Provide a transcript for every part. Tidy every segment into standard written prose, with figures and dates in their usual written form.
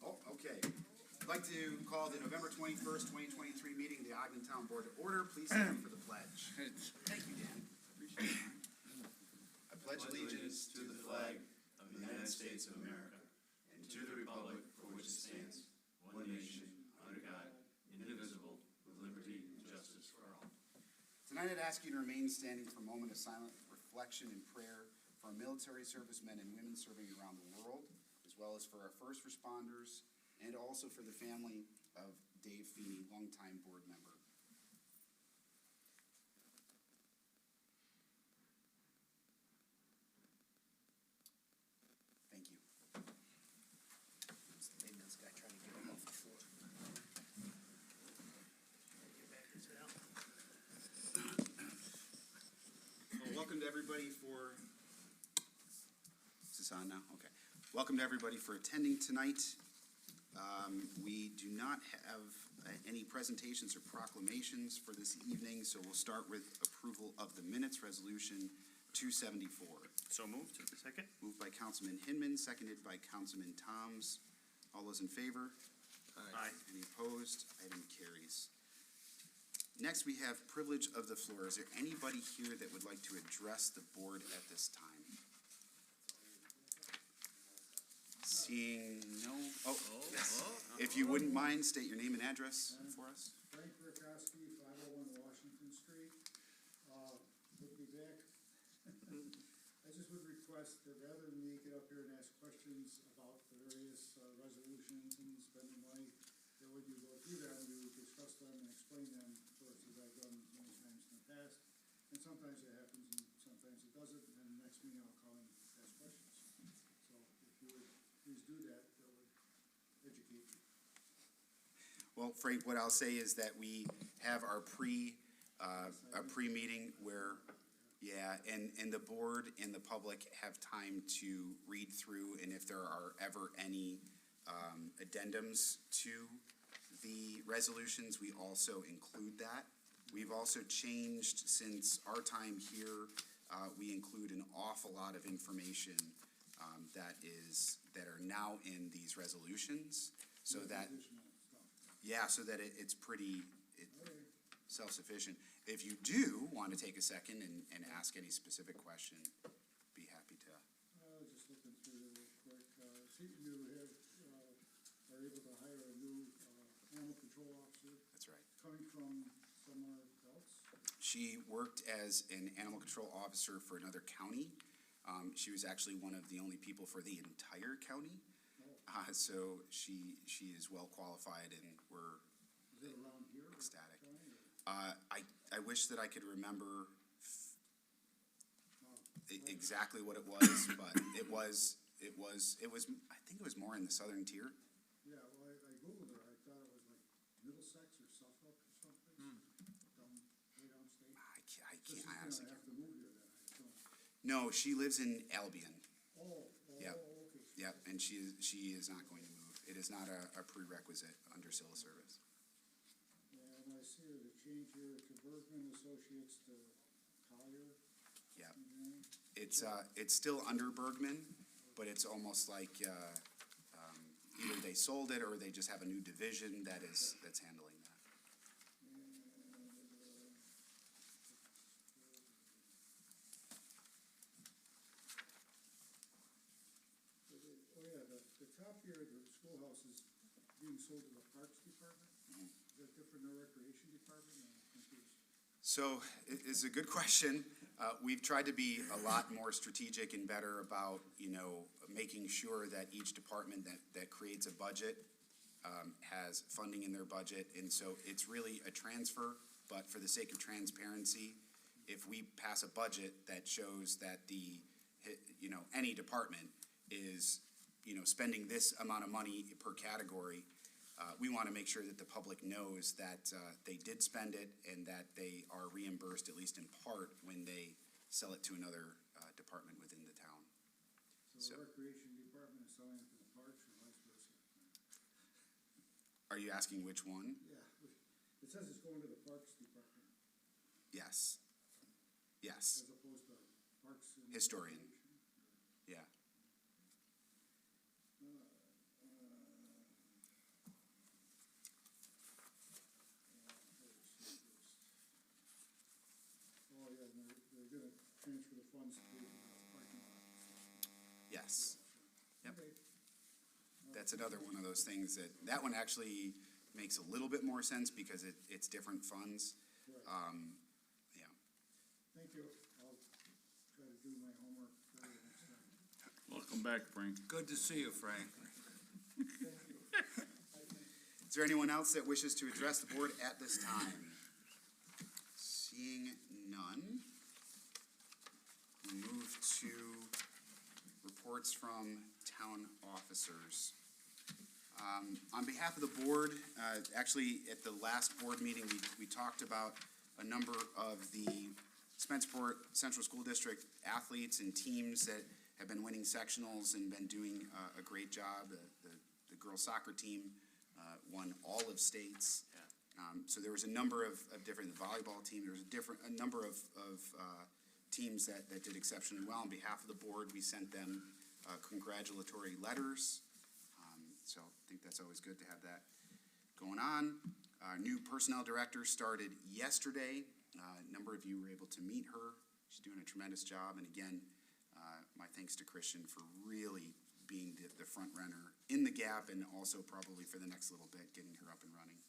Oh, okay. I'd like to call the November 21st, 2023 meeting of the Ogden Town Board to order. Please stand for the pledge. Thank you, Dan. Appreciate it. I pledge allegiance to the flag of the United States of America and to the republic for which it stands, one nation, under God, indivisible, with liberty and justice for all. Tonight I'd ask you to remain standing for a moment of silent reflection and prayer for our military servicemen and women serving around the world, as well as for our first responders, and also for the family of Dave Feeney, longtime board member. Thank you. It's the maintenance guy trying to get him off the floor. Well, welcome to everybody for, is this on now? Okay. Welcome to everybody for attending tonight. We do not have any presentations or proclamations for this evening, so we'll start with approval of the minutes, resolution 274. So moved. Second. Moved by Councilman Hinman, seconded by Councilman Toms. All those in favor? Aye. Any opposed? Item carries. Next, we have privilege of the floor. Is there anybody here that would like to address the board at this time? Seeing no, yes. If you wouldn't mind, state your name and address for us. Frank Rakowski, 501 Washington Street. We'll be back. I just would request that rather than me get up here and ask questions about the various resolutions and spending money, that when you go through them, you discuss them and explain them to us, as I've done many times in the past. And sometimes it happens and sometimes it doesn't, and then the next meeting I'll call and ask questions. So if you would please do that, that would educate me. Well, Frank, what I'll say is that we have our pre-meeting where, yeah, and the board and the public have time to read through, and if there are ever any addendums to the resolutions, we also include that. We've also changed, since our time here, we include an awful lot of information that are now in these resolutions, so that, yeah, so that it's pretty self-sufficient. If you do want to take a second and ask any specific question, be happy to. I was just looking through it real quick. See, you are able to hire a new animal control officer. That's right. Coming from somewhere else? She worked as an animal control officer for another county. She was actually one of the only people for the entire county. So she is well qualified, and we're Is it around here? ecstatic. County, I wish that I could remember or- exactly what it was, but it was, I think it was more in the southern tier. Yeah, well, I Googled her. I thought it was like Middlesex or Suffolk or something. Way downstate. I This is can't, I honestly gonna can't. have to move here then, I assume. No, she lives in Albion. Yeah. Okay. Yep, and she is not going to move. It is not a prerequisite under civil service. And I see there's a change here to Bergman Associates to Collier. Yeah. Engineering. It's still under Bergman, but it's almost like either they sold it or they just have a new division that's handling that. Oh, yeah, the top here, the schoolhouse is being sold to the Parks Department. Is that different than the Recreation Department? I'm confused. So it's a good question. We've tried to be a lot more strategic and better about, making sure that each department that creates a budget has funding in their budget. And so it's really a transfer, but for the sake of transparency, if we pass a budget that shows that any department is, spending this amount of money per category, we want to make sure that the public knows that they did spend it and that they are reimbursed, at least in part, when they sell it to another department within the town. So the Recreation Department is selling it to the Parks or vice versa? Are you asking which one? Yeah, it says it's going to the Parks Department Yes. Yes. as opposed to Parks and Historian. Recreation. Yeah. funds to pay for the parking lot. Yes. Yep. Okay. That's another one of those things that one actually makes a little bit more sense because it's different funds. Right. Yeah. Thank you. I'll try to do my homework better next time. Welcome back, Frank. Good to see you, Frank. Thank you. Is there anyone else that wishes to address the board at this time? Seeing none, we move to reports from town officers. On behalf of the board, actually, at the last board meeting, we talked about a number of the Spencerport Central School District athletes and teams that have been winning sectionals and been doing a great job. The girls soccer team won all of states. So there was a number of different, the volleyball team, there was a number of teams that did exceptionally well. On behalf of the board, we sent them congratulatory letters. So I think that's always good to have that going on. Our new personnel director started yesterday. A number of you were able to meet her. She's doing a tremendous job. And again, my thanks to Christian for really being the front runner in the gap and also probably for the next little bit, getting her up and running.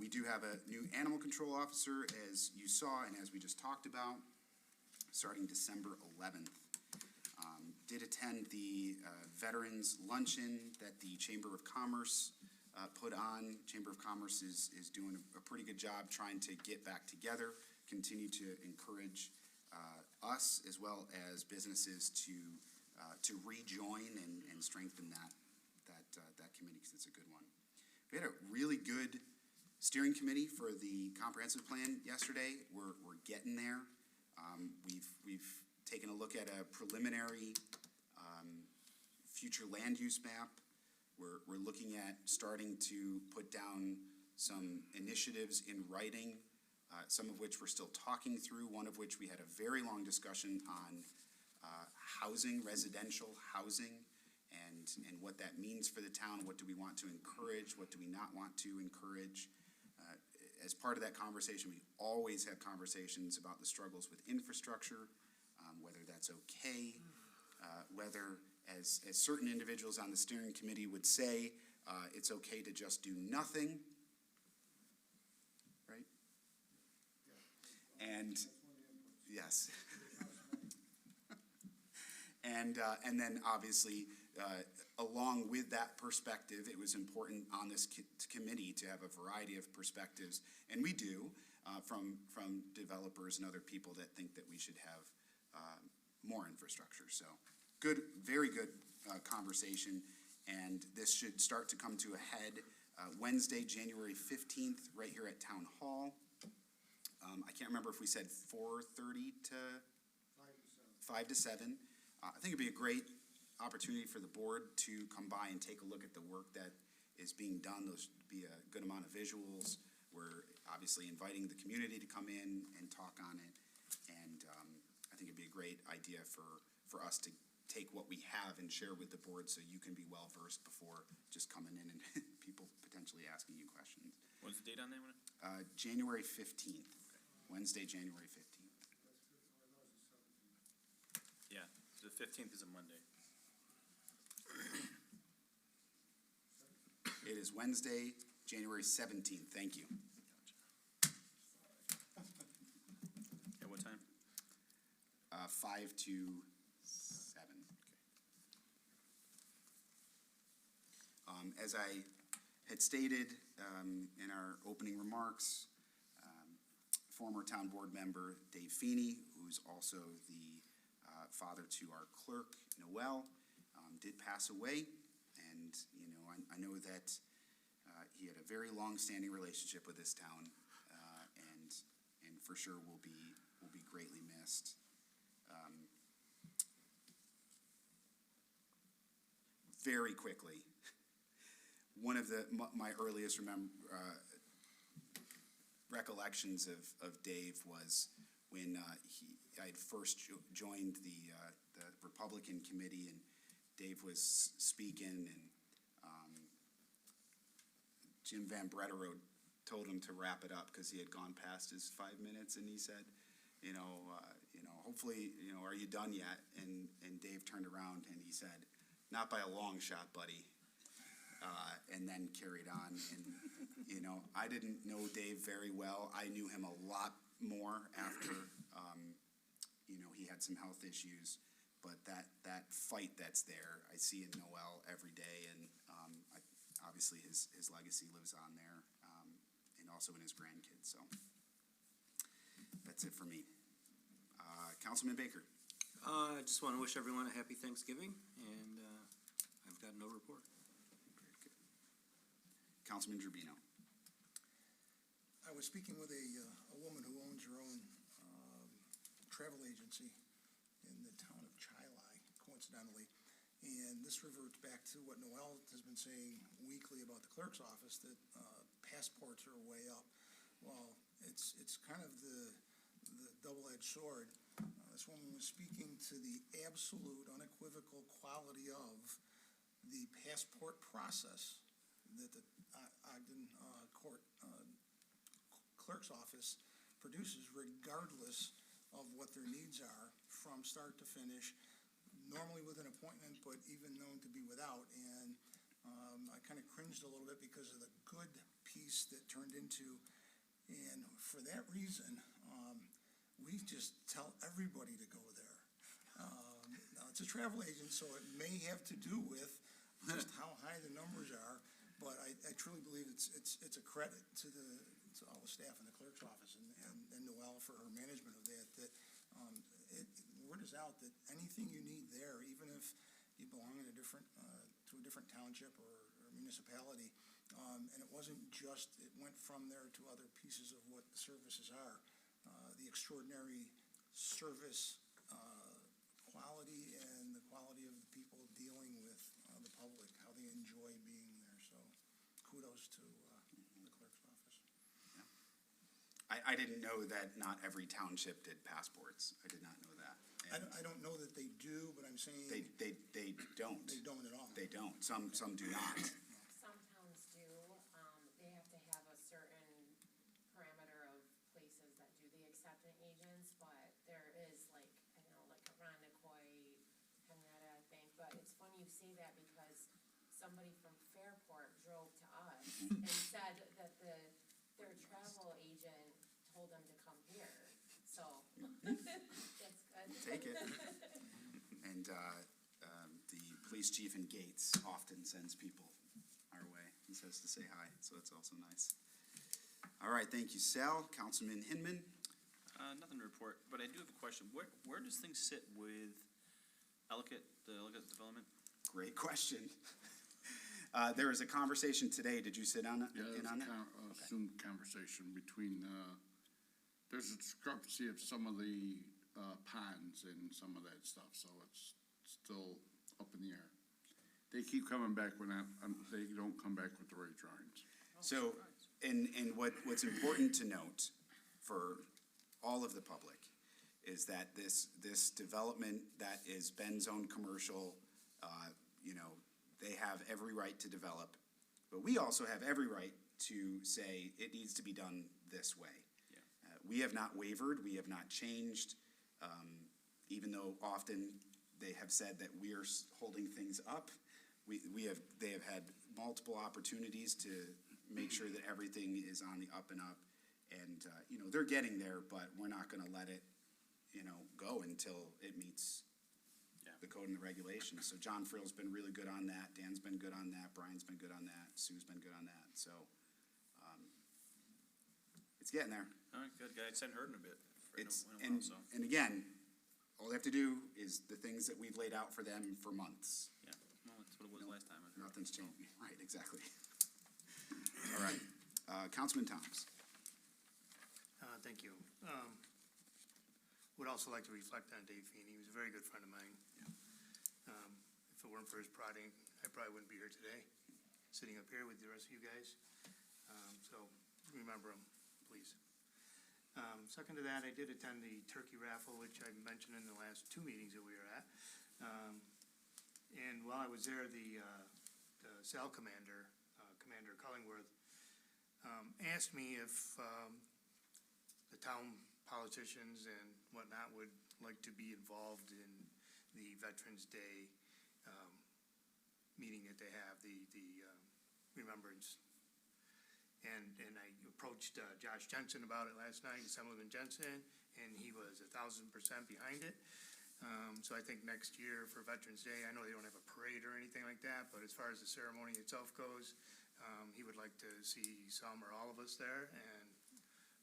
We do have a new animal control officer, as you saw and as we just talked about, starting December 11th. Did attend the Veterans Luncheon that the Chamber of Commerce put on. Chamber of Commerce is doing a pretty good job trying to get back together, continue to encourage us as well as businesses to rejoin and strengthen that committee, because it's a good one. We had a really good steering committee for the comprehensive plan yesterday. We're getting there. We've taken a look at a preliminary future land use map. We're looking at starting to put down some initiatives in writing, some of which we're still talking through, one of which we had a very long discussion on housing, residential housing, and what that means for the town. What do we want to encourage? What do we not want to encourage? As part of that conversation, we always have conversations about the struggles with infrastructure, whether that's okay, whether, as certain individuals on the steering committee would say, it's okay to just do nothing, right? And, yes. And then obviously, along with that perspective, it was important on this committee to have a variety of perspectives, and we do, from developers and other people that think that we should have more infrastructure. So good, very good conversation, and this should start to come to a head Wednesday, January 15th, right here at Town Hall. I can't remember if we said 4:30 to 5 to 7. I think it'd be a great opportunity for the board to come by and take a look at the work that is being done. Those would be a good amount of visuals. We're obviously inviting the community to come in and talk on it. And I think it'd be a great idea for us to take what we have and share with the board so you can be well-versed before just coming in and people potentially asking you questions. What's the date on that one? January 15th, Wednesday, January 15th. Yeah, the 15th is a Monday. It is Wednesday, January 17th. Thank you. At what time? 5 to 7. As I had stated in our opening remarks, former town board member Dave Feeney, who's also the father to our clerk, Noel, did pass away. And, you know, I know that he had a very long-standing relationship with this town, and for sure will be greatly missed. Very quickly, one of my earliest recollections of Dave was when I had first joined the Republican committee, and Dave was speaking, and Jim Van Bretterode told him to wrap it up because he had gone past his 5 minutes, and he said, hopefully, are you done yet? And Dave turned around and he said, not by a long shot, buddy. And then carried on. And, I didn't know Dave very well. I knew him a lot more after, he had some health issues. But that fight that's there, I see in Noel every day. And obviously his legacy lives on there, and also in his grandkids. So that's it for me. Councilman Baker. I just want to wish everyone a happy Thanksgiving, and I've got no report. Very good. Councilman Gerbino. I was speaking with a woman who owns her own travel agency in the town of Chilai, coincidentally. And this reverts back to what Noel has been saying weekly about the clerk's office, that passports are way up. Well, it's kind of the double-edged sword. This woman was speaking to the absolute unequivocal quality of the passport process that the Ogden Court Clerk's Office produces, regardless of what their needs are, from start to finish, normally with an appointment, but even known to be without. And I kind of cringed a little bit because of the good piece that turned into, and for that reason, we just tell everybody to go there. Now, it's a travel agent, so it may have to do with just how high the numbers are, but I truly believe it's a credit to all the staff in the clerk's office and Noel for her management of that word is out that anything you need there, even if you belong in to a different township or municipality, and it wasn't just, it went from there to other pieces of what the services are. The extraordinary service quality and the quality of the people dealing with the public, how they enjoy being there. So kudos to the clerk's office. I didn't know that not every township did passports. I did not know that. I don't know that they do, but I'm saying. They don't. They don't at all. They don't. Some do not. Some towns do. They have to have a certain parameter of places that do the accepting agents, but there is like Irondequoit, Henrietta, I think. But it's funny you say that because somebody from Fairport drove to us and said that their travel agent told them to come here. So that's good. Take it. And the police chief in Gates often sends people our way and says to say hi, so it's also nice. All right, thank you, Sal. Councilman Hinman. Nothing to report, but I do have a question. Where does things sit with Ellicott, the Ellicott development? Great question. There was a conversation today. Did you sit on it? Yeah, in there's on a it? Zoom conversation between, there's a discrepancy of some of the ponds and some of that stuff, so it's still up in the air. They keep coming back when they don't come back with the right drawings. So, and what's important to note for all of the public is that this development that is Ben Zone commercial, they have every right to develop, but we also have every right to say it needs to be done this way. Yeah. We have not wavered, we have not changed, even though often they have said that we are holding things up. They have had multiple opportunities to make sure that everything is on the up and up, and they're getting there, but we're not going to let it go until it meets the code and the regulations. So John Frill's been really good on that. Dan's been good on that. Brian's been good on that. Sue's been good on that. So it's getting there. All right, good. I just hadn't heard in a bit. And again, all they have to do is the things that we've laid out for them for months. Yeah, well, that's what it was last time. Nothing's changed. Right, exactly. All right. Councilman Thomas. Thank you. Would also like to reflect on Dave Feeney. He was a very good friend of mine. If it weren't for his prodding, I probably wouldn't be here today, sitting up here with the rest of you guys. So remember him, please. Second to that, I did attend the turkey raffle, which I mentioned in the last two meetings that we were at. And while I was there, the SAL commander, Commander Cullingworth, asked me if the town politicians and whatnot would like to be involved in the Veterans Day meeting that they have, the remembrance. And I approached Josh Jensen about it last night, Assemblyman Jensen, and he was 1,000% behind it. So I think next year for Veterans Day, I know they don't have a parade or anything like that, but as far as the ceremony itself goes, he would like to see some or all of us there. And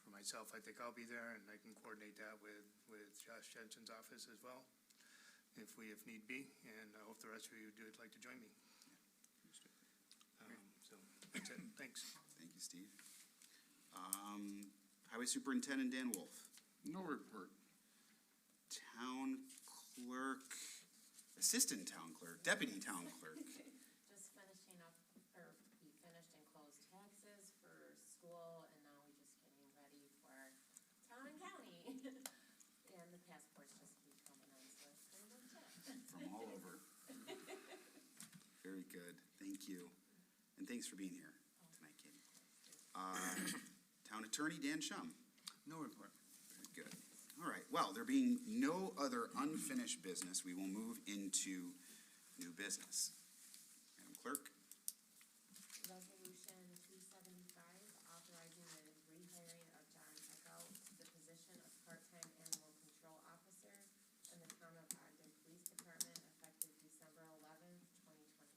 for myself, I think I'll be there, and I can coordinate that with Josh Jensen's office as well, if need be. And I hope the rest of you would like to join me. So that's it. Thanks. Thank you, Steve. Highway Superintendent Dan Wolf. No report. Town Clerk, Assistant Town Clerk, Deputy Town Clerk. Just finishing up, or we finished and closed taxes for school, and now we're just getting ready for town and county. And the passports just keep coming on, so that's pretty much it. From all over. Very good, thank you. And thanks for being here tonight, Katie. Town Attorney Dan Shum. No report. Very good. All right, well, there being no other unfinished business, we will move into new business. Madam Clerk? Resolution 275, authorizing the rehiring of John Eckhout to the position of part-time animal control officer in the Town of Ogden Police Department effective December 11th, 2023.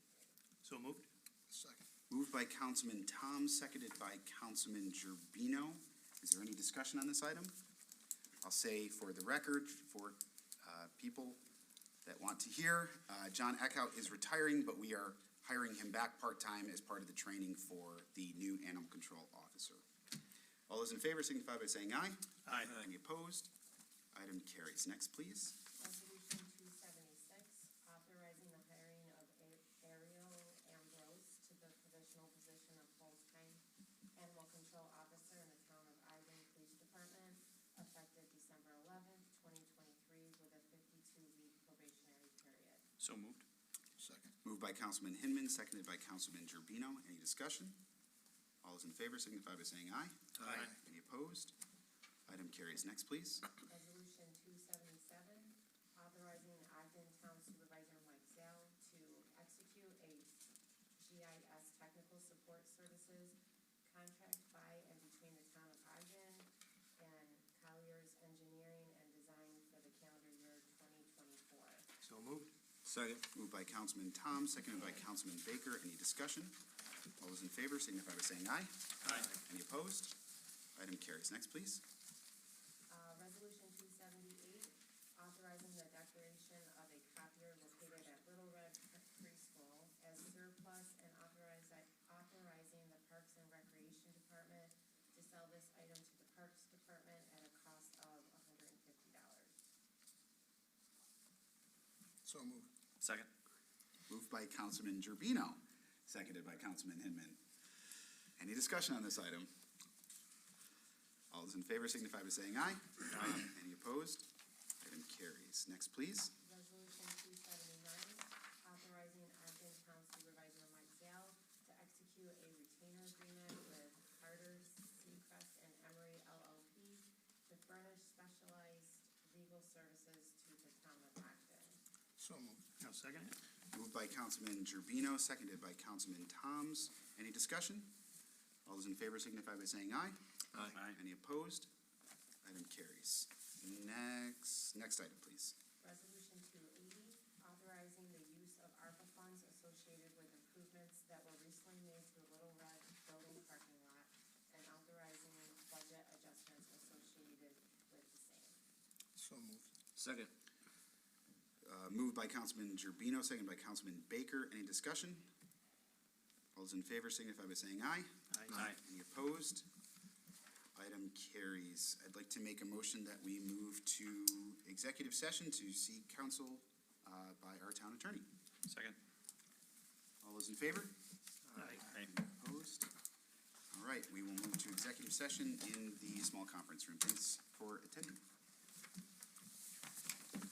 So moved. Second. Moved by Councilman Tom, seconded by Councilman Gerbino. Is there any discussion on this item? I'll say for the record, for people that want to hear, John Eckhout is retiring, but we are hiring him back part-time as part of the training for the new animal control officer. All those in favor signify by saying aye. Aye. Any opposed? Item carries. Next, please. Resolution 276, authorizing the hiring of Ariel Ambrose to the provisional position of full-time animal control officer in the Town of Ogden Police Department effective December 11th, 2023, with a 52-week probationary period. So moved. Second. Moved by Councilman Hinman, seconded by Councilman Gerbino. Any discussion? All those in favor signify by saying aye. Aye. Any opposed? Item carries. Next, please. Resolution 277, authorizing the Ogden Town Supervisor Mike Zell to execute a GIS technical support services contract by and between the Town of Ogden and Colliers Engineering and Design for the calendar year 2024. So moved. Second. Moved by Councilman Tom, seconded by Councilman Baker. Any discussion? All those in favor signify by saying aye. Aye. Any opposed? Item carries. Next, please. Resolution 278, authorizing the declaration of a copier located at Little Red Preschool as surplus and authorizing the Parks and Recreation Department to sell this item to the Parks Department at a cost of $150. So moved. Second. Moved by Councilman Gerbino, seconded by Councilman Hinman. Any discussion on this item? All those in favor signify by saying aye. Aye. Any opposed? Item carries. Next, please. Resolution 279, authorizing Ogden Town Supervisor Mike Zell to execute a retainer agreement with Carter's, Seacrest, and Emery LLP to furnish specialized legal services to the Town of Ogden. So moved. I'll second it. Moved by Councilman Gerbino, seconded by Councilman Toms. Any discussion? All those in favor signify by saying aye. Aye. Any opposed? Item carries. Next item, please. Resolution 280, authorizing the use of ARPA funds associated with improvements that were recently made to the Little Red building parking lot and authorizing budget adjustments associated with the same. So moved. Second. Moved by Councilman Gerbino, seconded by Councilman Baker. Any discussion? All those in favor signify by saying aye. Aye. Any opposed? Item carries. I'd like to make a motion that we move to executive session to seek counsel by our town attorney. Second. All those in favor? Aye. Opposed? All right, we will move to executive session in the small conference room. Thanks for attending.